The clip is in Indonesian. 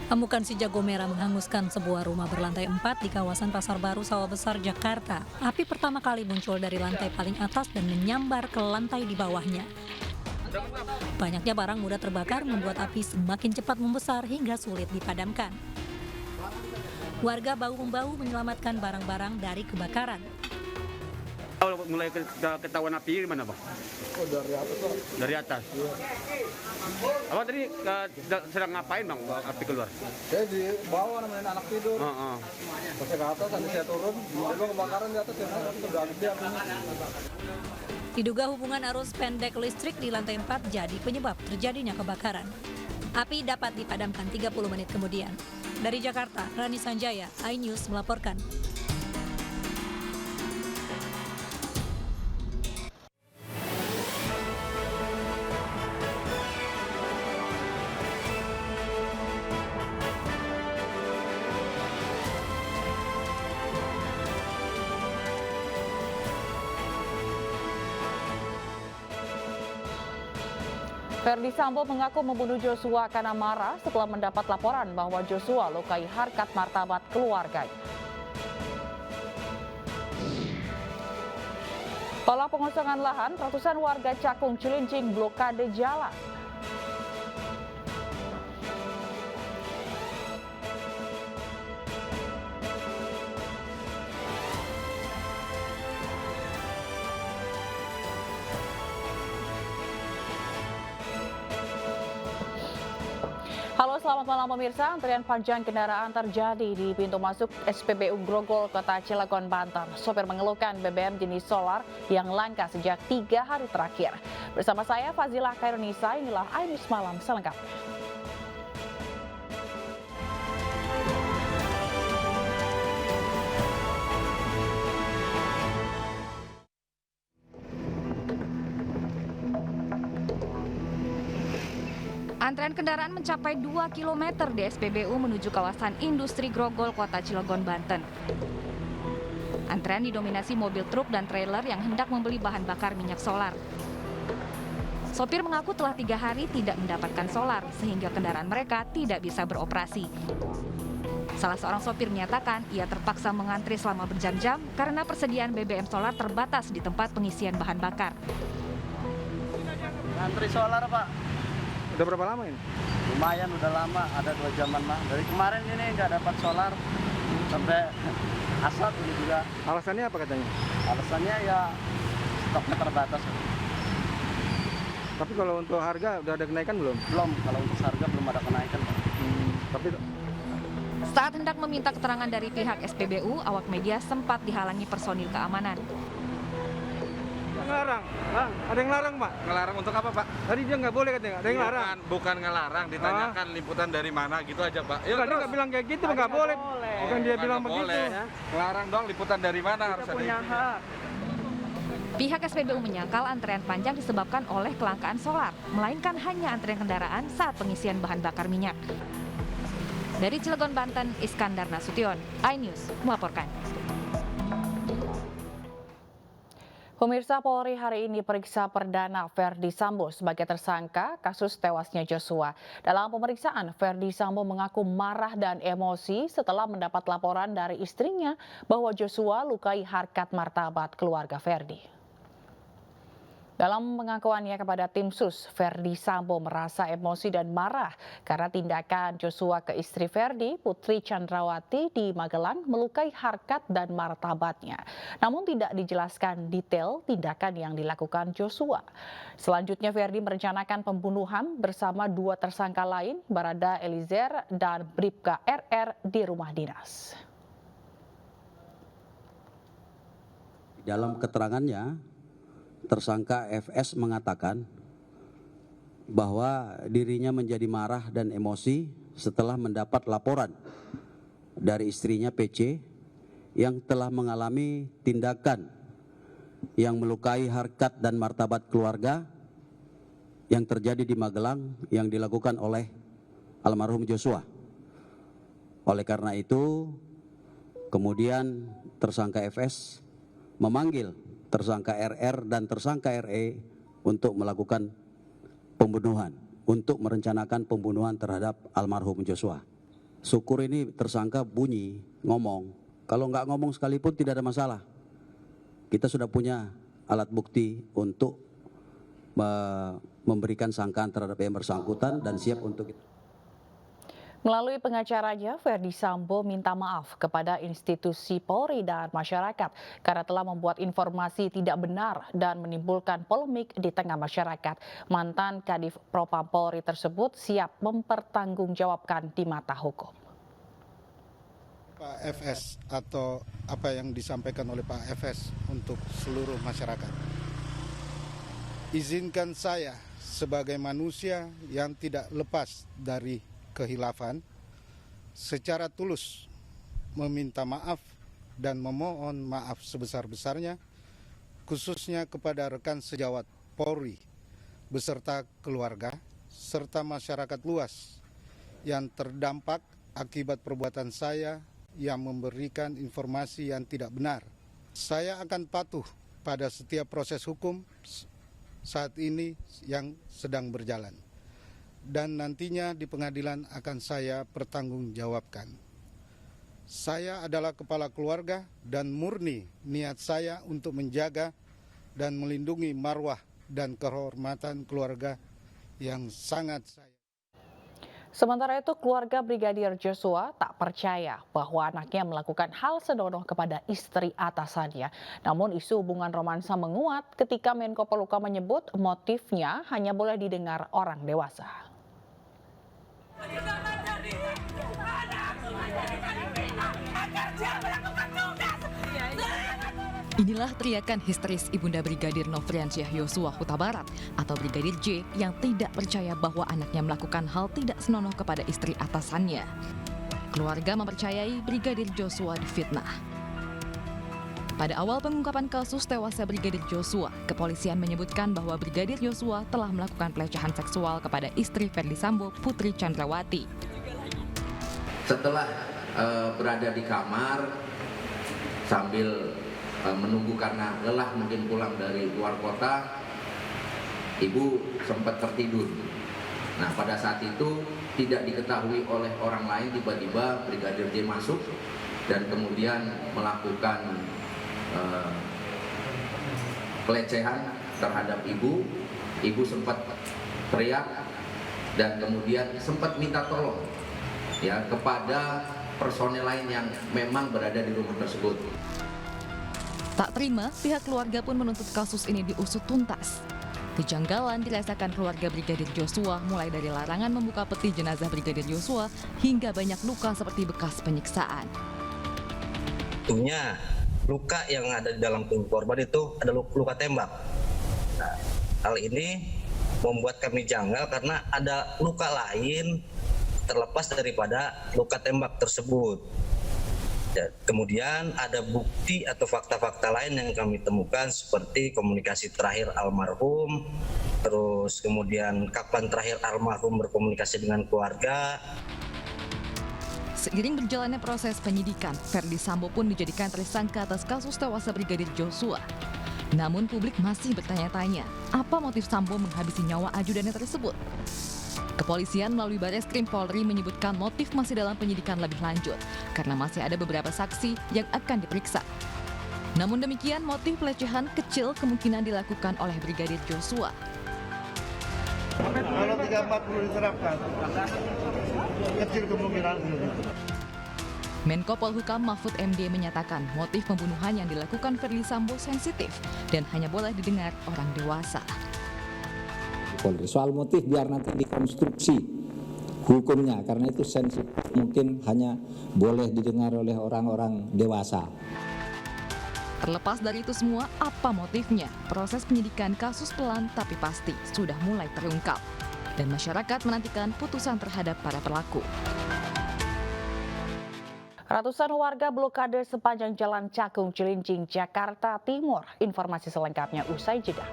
Amukan si jago merah menghanguskan sebuah rumah berlantai 4 di kawasan Pasar Baru Sawah Besar, Jakarta. Api pertama kali muncul dari lantai paling atas dan menyambar ke lantai di bawahnya. Banyaknya barang mudah terbakar membuat api semakin cepat membesar hingga sulit dipadamkan. Warga bahu-membahu menyelamatkan barang-barang dari kebakaran. Kalau mulai ketahuan api gimana, Pak? Oh, dari atas, Pak. Dari atas? Iya. Apa tadi sedang ngapain, Bang, api keluar? Saya di bawah nemenin anak tidur. Heeh. Pas saya ke atas, nanti saya turun. Tiba kebakaran di atas, ya, udah gede apinya. Diduga hubungan arus pendek listrik di lantai 4 jadi penyebab terjadinya kebakaran. Api dapat dipadamkan 30 menit kemudian. Dari Jakarta, Rani Sanjaya, iNews melaporkan. Ferdy Sambo mengaku membunuh Joshua karena marah setelah mendapat laporan bahwa Joshua lukai harkat martabat keluarganya. Tolak pengosongan lahan, ratusan warga Cakung Cilincing blokade jalan. Halo, selamat malam pemirsa. Antrian panjang kendaraan terjadi di pintu masuk SPBU Grogol, Kota Cilegon, Banten. Sopir mengeluhkan BBM jenis solar yang langka sejak 3 hari terakhir. Bersama saya Fazilah Khairunisa, inilah iNews Malam selengkapnya. Antrean kendaraan mencapai 2 km di SPBU menuju kawasan industri Grogol, Kota Cilegon, Banten. Antrean didominasi mobil truk dan trailer yang hendak membeli bahan bakar minyak solar. Sopir mengaku telah 3 hari tidak mendapatkan solar, sehingga kendaraan mereka tidak bisa beroperasi. Salah seorang sopir menyatakan ia terpaksa mengantri selama berjam-jam karena persediaan BBM solar terbatas di tempat pengisian bahan bakar. Antri solar, Pak. Udah berapa lama ini? Lumayan, udah lama, ada 2 jaman lah. Dari kemarin ini nggak dapat solar, sampai asap ini juga. Alasannya apa katanya? Alasannya ya stoknya terbatas. Tapi kalau untuk harga udah ada kenaikan belum? Belum, kalau untuk harga belum ada kenaikan, Pak. Tapi Saat hendak meminta keterangan dari pihak SPBU, awak media sempat dihalangi personil keamanan. ngelarang, Bang. Ada yang larang, Pak? Ngelarang untuk apa, Pak? Tadi dia nggak boleh katanya, ada yang larang. Bukan ngelarang, ditanyakan liputan dari mana gitu aja, Pak. Yuk, Tadi nggak bilang kayak gitu, nggak boleh. Bukan dia bilang begitu. Boleh. Ngelarang dong, liputan dari mana harus ada. Pihak SPBU menyangkal antrean panjang disebabkan oleh kelangkaan solar, melainkan hanya antrean kendaraan saat pengisian bahan bakar minyak. Dari Cilegon, Banten, Iskandar Nasution, iNews melaporkan. Pemirsa, Polri hari ini periksa perdana Ferdy Sambo sebagai tersangka kasus tewasnya Joshua. Dalam pemeriksaan, Ferdy Sambo mengaku marah dan emosi setelah mendapat laporan dari istrinya bahwa Joshua lukai harkat martabat keluarga Ferdy. Dalam pengakuannya kepada tim sus, Ferdy Sambo merasa emosi dan marah karena tindakan Joshua ke istri Ferdy, Putri Chandrawati di Magelang, melukai harkat dan martabatnya. Namun tidak dijelaskan detail tindakan yang dilakukan Joshua. Selanjutnya Ferdy merencanakan pembunuhan bersama 2 tersangka lain, Barada Eliezer dan Bribka RR di rumah dinas. Dalam keterangannya, tersangka FS mengatakan bahwa dirinya menjadi marah dan emosi setelah mendapat laporan dari istrinya PC yang telah mengalami tindakan yang melukai harkat dan martabat keluarga yang terjadi di Magelang yang dilakukan oleh almarhum Joshua. Oleh karena itu, kemudian tersangka FS memanggil tersangka RR dan tersangka RE untuk melakukan pembunuhan, untuk merencanakan pembunuhan terhadap almarhum Joshua. syukur ini tersangka bunyi, ngomong. Kalau nggak ngomong sekalipun tidak ada masalah. Kita sudah punya alat bukti untuk memberikan sangkaan terhadap yang bersangkutan dan siap untuk itu. Melalui pengacaranya, Ferdi Sambo minta maaf kepada institusi Polri dan masyarakat karena telah membuat informasi tidak benar dan menimbulkan polemik di tengah masyarakat. Mantan Kadif Propam Polri tersebut siap mempertanggungjawabkan di mata hukum. Pak FS atau apa yang disampaikan oleh Pak FS untuk seluruh masyarakat. Izinkan saya sebagai manusia yang tidak lepas dari kehilafan secara tulus meminta maaf dan memohon maaf sebesar-besarnya khususnya kepada rekan sejawat Polri beserta keluarga serta masyarakat luas yang terdampak akibat perbuatan saya yang memberikan informasi yang tidak benar. Saya akan patuh pada setiap proses hukum saat ini yang sedang berjalan. Dan nantinya di pengadilan akan saya pertanggungjawabkan. Saya adalah kepala keluarga dan murni niat saya untuk menjaga dan melindungi marwah dan kehormatan keluarga yang sangat saya. Sementara itu, keluarga Brigadir Joshua tak percaya bahwa anaknya melakukan hal senonoh kepada istri atasannya. Namun isu hubungan romansa menguat ketika Menko Polhukam menyebut motifnya hanya boleh didengar orang dewasa. Inilah teriakan histeris Ibunda Brigadir Nofriansyah Yosua Huta Barat atau Brigadir J yang tidak percaya bahwa anaknya melakukan hal tidak senonoh kepada istri atasannya. Keluarga mempercayai Brigadir Joshua difitnah. Pada awal pengungkapan kasus tewasnya Brigadir Joshua, kepolisian menyebutkan bahwa Brigadir Joshua telah melakukan pelecehan seksual kepada istri Ferdi Sambo, Putri Chandrawati. Setelah berada di kamar sambil menunggu karena lelah mungkin pulang dari luar kota, ibu sempat tertidur. Nah, pada saat itu tidak diketahui oleh orang lain, tiba-tiba Brigadir J masuk dan kemudian melakukan pelecehan terhadap ibu. Ibu sempat teriak dan kemudian sempat minta tolong ya kepada personel lain yang memang berada di rumah tersebut. Tak terima, pihak keluarga pun menuntut kasus ini diusut tuntas. Kejanggalan dirasakan keluarga Brigadir Joshua mulai dari larangan membuka peti jenazah Brigadir Joshua hingga banyak luka seperti bekas penyiksaan. Tentunya luka yang ada di dalam tubuh korban itu ada luka tembak. Nah, hal ini membuat kami janggal karena ada luka lain terlepas daripada luka tembak tersebut. Ya, kemudian ada bukti atau fakta-fakta lain yang kami temukan seperti komunikasi terakhir almarhum, terus kemudian kapan terakhir almarhum berkomunikasi dengan keluarga. Seiring berjalannya proses penyidikan, Ferdi Sambo pun dijadikan tersangka atas kasus tewasnya Brigadir Joshua. Namun publik masih bertanya-tanya, apa motif Sambo menghabisi nyawa ajudannya tersebut? Kepolisian melalui Barreskrim Polri menyebutkan motif masih dalam penyidikan lebih lanjut karena masih ada beberapa saksi yang akan diperiksa. Namun demikian, motif pelecehan kecil kemungkinan dilakukan oleh Brigadir Joshua. Kalau 340 diterapkan, kecil kemungkinan. Menko Polhukam Mahfud MD menyatakan motif pembunuhan yang dilakukan Ferdi Sambo sensitif dan hanya boleh didengar orang dewasa. Soal motif biar nanti dikonstruksi hukumnya karena itu sensitif, mungkin hanya boleh didengar oleh orang-orang dewasa. Terlepas dari itu semua, apa motifnya? Proses penyidikan kasus pelan tapi pasti sudah mulai terungkap dan masyarakat menantikan putusan terhadap para pelaku. Ratusan warga blokade sepanjang Jalan Cakung Cilincing, Jakarta Timur. Informasi selengkapnya usai jeda.